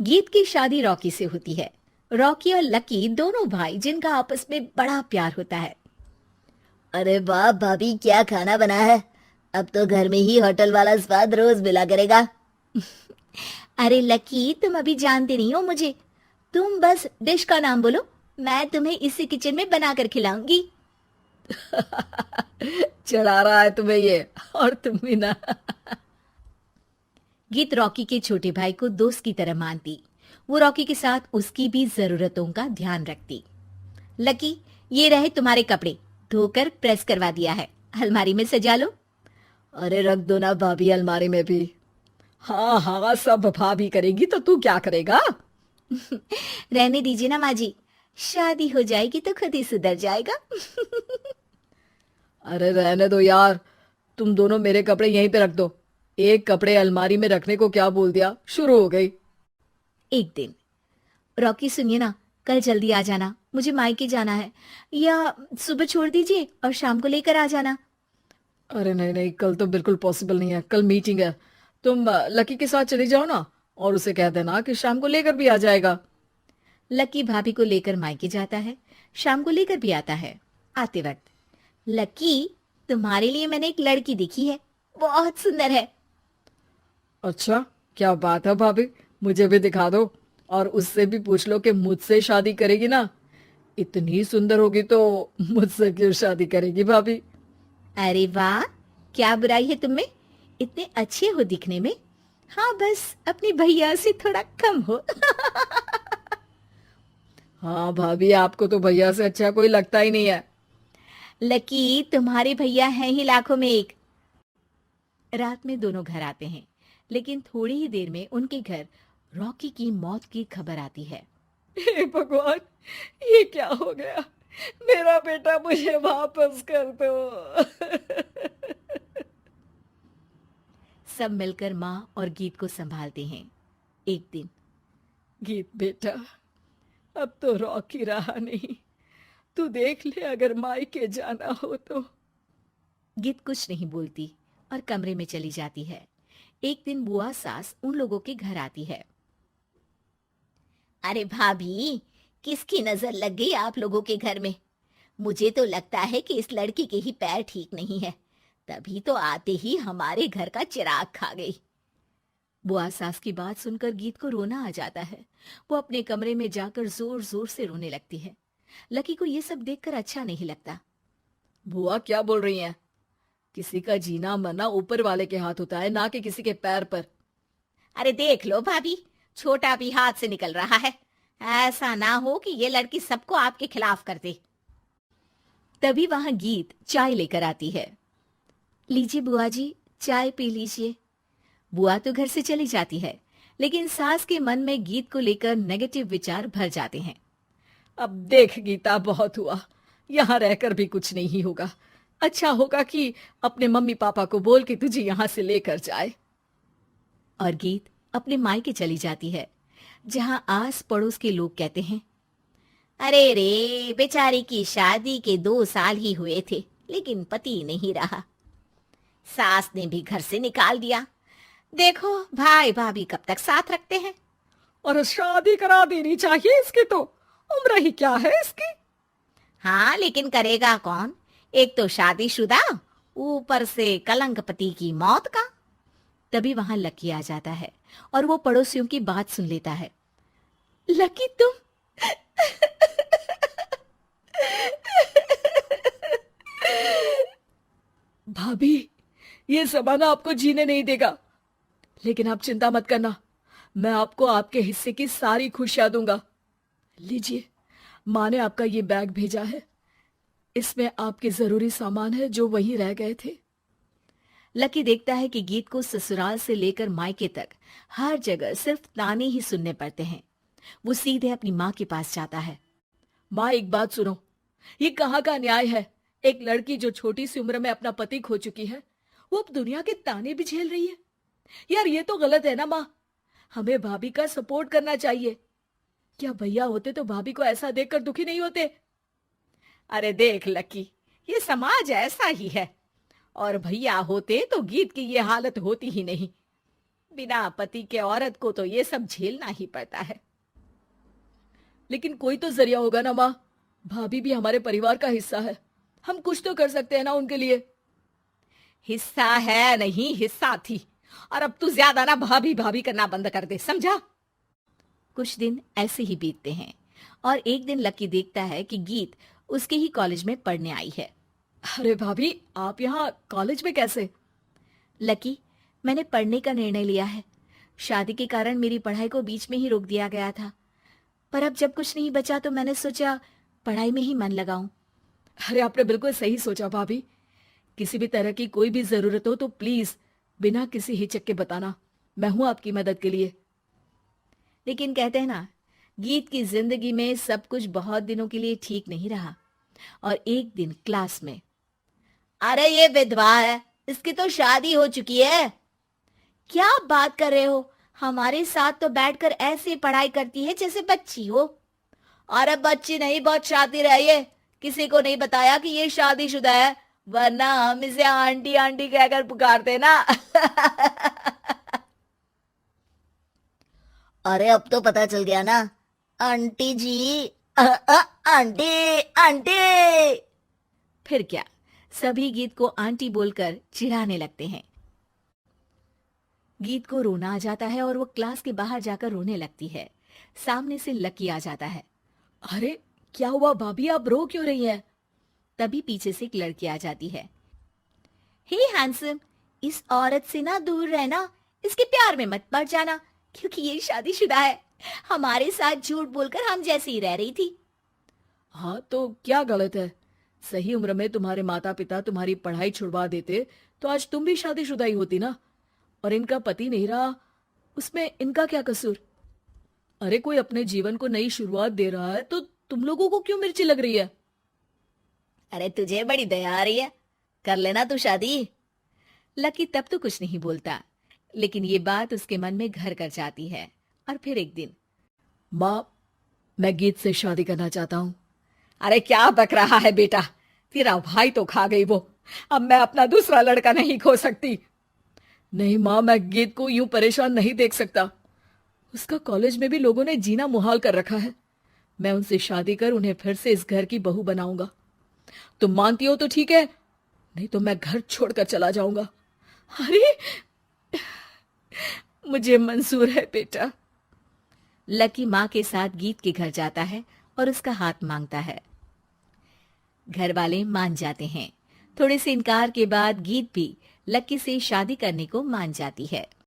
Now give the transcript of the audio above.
गीत की शादी रॉकी से होती है। रॉकी और लकी दोनों भाई जिनका आपस में बड़ा प्यार होता है। अरे वाह भाभी, क्या खाना बना है। अब तो घर में ही होटल वाला स्वाद रोज मिला करेगा। अरे लकी, तुम अभी जानते नहीं हो मुझे। तुम बस डिश का नाम बोलो, मैं तुम्हें इसी किचन में बनाकर खिलाऊंगी। चढ़ा रहा है तुम्हें ये। और तुम भी ना। गीत रॉकी के छोटे भाई को दोस्त की तरह मानती। वो रॉकी के साथ उसकी भी जरूरतों का ध्यान रखती। लकी, ये रहे तुम्हारे कपड़े, धोकर प्रेस करवा दिया है, अलमारी में सजा लो। अरे रख दो ना भाभी अलमारी में भी। हाँ हाँ, सब भाभी करेगी तो तू क्या करेगा। रहने दीजिए ना माँ जी, शादी हो जाएगी तो खुद ही सुधर जाएगा। अरे रहने दो यार। तुम दोनों मेरे कपड़े यहीं पे रख दो। एक कपड़े अलमारी में रखने को क्या बोल दिया, शुरू हो गई। एक दिन, रॉकी सुनिए ना, कल जल्दी आ जाना, मुझे मायके जाना है, या सुबह छोड़ दीजिए और शाम को लेकर आ जाना। अरे नहीं नहीं, कल तो बिल्कुल पॉसिबल नहीं है, कल मीटिंग है। तुम लकी के साथ चली जाओ ना, और उसे कह देना कि शाम को लेकर भी आ जाएगा। लकी भाभी को लेकर मायके जाता है, शाम को लेकर भी आता है। आते वक्त, लकी, तुम्हारे लिए मैंने एक लड़की देखी है, बहुत सुंदर है। अच्छा, क्या बात है भाभी, मुझे भी दिखा दो। और उससे भी पूछ लो कि मुझसे शादी करेगी ना। इतनी सुंदर होगी तो मुझसे क्यों शादी करेगी भाभी। अरे वाह, क्या बुराई है तुम में, इतने अच्छे हो दिखने में। हाँ, बस अपनी भैया से थोड़ा कम हो। हाँ भाभी, आपको तो भैया से अच्छा कोई लगता ही नहीं है। लकी, तुम्हारे भैया हैं ही लाखों में एक। रात में दोनों घर आते हैं, लेकिन थोड़ी ही देर में उनके घर रॉकी की मौत की खबर आती है। हे भगवान, ये क्या हो गया। मेरा बेटा मुझे वापस कर दो। सब मिलकर माँ और गीत को संभालते हैं। एक दिन, गीत बेटा, अब तो रॉकी रहा नहीं। तू देख ले, अगर मायके जाना हो तो। गीत कुछ नहीं बोलती और कमरे में चली जाती है। एक दिन बुआ सास उन लोगों के घर आती है। अरे भाभी, किसकी नजर लग गई आप लोगों के घर में? मुझे तो लगता है कि इस लड़की के ही पैर ठीक नहीं है, तभी तो आते ही हमारे घर का चिराग खा गई। बुआ सास की बात सुनकर गीत को रोना आ जाता है। वो अपने कमरे में जाकर जोर जोर से रोने लगती है। लकी को ये सब देखकर अच्छा नहीं लगता। बुआ क्या बोल रही हैं? किसी का जीना मरना ऊपर वाले के हाथ होता है, ना कि किसी के पैर पर। अरे देख लो भाभी, छोटा भी हाथ से निकल रहा है। ऐसा ना हो कि ये लड़की सबको आपके खिलाफ कर दे। तभी वहां गीत चाय लेकर आती है। लीजिए बुआ जी, चाय पी लीजिए। बुआ तो घर से चली जाती है, लेकिन सास के मन में गीत को लेकर नेगेटिव विचार भर जाते हैं। अब देख गीता, बहुत हुआ। यहाँ रहकर भी कुछ नहीं होगा। अच्छा होगा कि अपने मम्मी पापा को बोल के तुझे यहाँ से लेकर जाए। और गीत अपने मायके चली जाती है, जहां आस पड़ोस के लोग कहते हैं, अरे रे, बेचारी की शादी के 2 साल ही हुए थे, लेकिन पति नहीं रहा। सास ने भी घर से निकाल दिया। देखो, भाई भाभी कब तक साथ रखते हैं। और शादी करा देनी चाहिए इसकी तो। उम्र ही क्या है इसकी। हाँ, लेकिन करेगा कौन? एक तो शादीशुदा, ऊपर से कलंक पति की मौत का। तभी वहां लकी आ जाता है और वो पड़ोसियों की बात सुन लेता है। लकी, तुम भाभी, ये जमाना आपको जीने नहीं देगा। लेकिन आप चिंता मत करना, मैं आपको आपके हिस्से की सारी खुशियां दूंगा। लीजिए, माँ ने आपका ये बैग भेजा है। इसमें आपके जरूरी सामान है जो वहीं रह गए थे। लकी देखता है कि गीत को ससुराल से लेकर मायके तक हर जगह सिर्फ ताने ही सुनने पड़ते हैं। वो सीधे अपनी माँ के पास जाता है। माँ, एक बात सुनो। ये कहाँ का न्याय है? एक लड़की जो छोटी सी उम्र में अपना पति खो चुकी है, वो अब दुनिया के ताने भी झेल रही है। यार, ये तो गलत है ना माँ। हमें भाभी का सपोर्ट करना चाहिए। क्या भैया होते तो भाभी को ऐसा देखकर दुखी नहीं होते? अरे देख लकी, ये समाज ऐसा ही है, और भैया होते तो गीत की ये हालत होती ही नहीं। बिना पति के औरत को तो ये सब झेलना ही पड़ता है। लेकिन कोई तो जरिया होगा ना माँ। भाभी भी हमारे परिवार का हिस्सा है, हम कुछ तो कर सकते हैं ना उनके लिए। हिस्सा है नहीं, हिस्सा थी। और अब तू ज्यादा ना भाभी भाभी करना बंद कर दे, समझा? कुछ दिन ऐसे ही बीतते हैं और एक दिन लकी देखता है कि गीत उसके ही कॉलेज में पढ़ने आई है। अरे भाभी, आप यहाँ कॉलेज में कैसे? लकी, मैंने पढ़ने का निर्णय लिया है। शादी के कारण मेरी पढ़ाई को बीच में ही रोक दिया गया था, पर अब जब कुछ नहीं बचा तो मैंने सोचा पढ़ाई में ही मन लगाऊं। अरे आपने बिल्कुल सही सोचा भाभी। किसी भी तरह की कोई भी जरूरत हो तो प्लीज बिना किसी हिचक के बताना, मैं हूं आपकी मदद के लिए। लेकिन कहते हैं ना, गीत की जिंदगी में सब कुछ बहुत दिनों के लिए ठीक नहीं रहा। और एक दिन क्लास में, अरे ये विधवा है, इसकी तो शादी हो चुकी है। क्या आप बात कर रहे हो? हमारे साथ तो बैठकर ऐसे पढ़ाई करती है जैसे बच्ची हो। अरे बच्ची नहीं, बहुत शातिर है ये। किसी को नहीं बताया कि ये शादीशुदा है, वरना हम इसे आंटी आंटी कहकर पुकारते ना। अरे अब तो पता चल गया ना। आंटी जी, आंटी आंटी। फिर क्या, सभी गीत को आंटी बोलकर चिढ़ाने लगते हैं। गीत को रोना आ जाता है और वो क्लास के बाहर जाकर रोने लगती है। सामने से लकी आ जाता है। अरे क्या हुआ भाभी, आप रो क्यों रही हैं? तभी पीछे से एक लड़की आ जाती है। हे हैंडसम, इस औरत से ना दूर रहना, इसके प्यार में मत पड़ जाना, क्योंकि ये शादीशुदा है। हमारे साथ झूठ बोलकर हम जैसी ही रह रही थी। हाँ तो क्या गलत है? सही उम्र में तुम्हारे माता पिता तुम्हारी पढ़ाई छुड़वा देते तो आज तुम भी शादीशुदा ही होती ना। और इनका पति नहीं रहा, उसमें इनका क्या कसूर? अरे कोई अपने जीवन को नई शुरुआत दे रहा है तो तुम लोगों को क्यों मिर्ची लग रही है? अरे तुझे बड़ी दया आ रही है, कर लेना तू शादी। लकी तब तो कुछ नहीं बोलता, लेकिन ये बात उसके मन में घर कर जाती है। और फिर एक दिन, माँ, मैं गीत से शादी करना चाहता हूँ। अरे क्या बक रहा है बेटा, तेरा भाई तो खा गई वो, अब मैं अपना दूसरा लड़का नहीं खो सकती। नहीं माँ, मैं गीत को यूं परेशान नहीं देख सकता। उसका कॉलेज में भी लोगों ने जीना मुहाल कर रखा है। मैं उनसे शादी कर उन्हें फिर से इस घर की बहू बनाऊंगा। तुम मानती हो तो ठीक है, नहीं तो मैं घर छोड़कर चला जाऊंगा। अरे मुझे मंजूर है बेटा। लकी माँ के साथ गीत के घर जाता है और उसका हाथ मांगता है। घर वाले मान जाते हैं। थोड़े से इनकार के बाद गीत भी लकी से शादी करने को मान जाती है।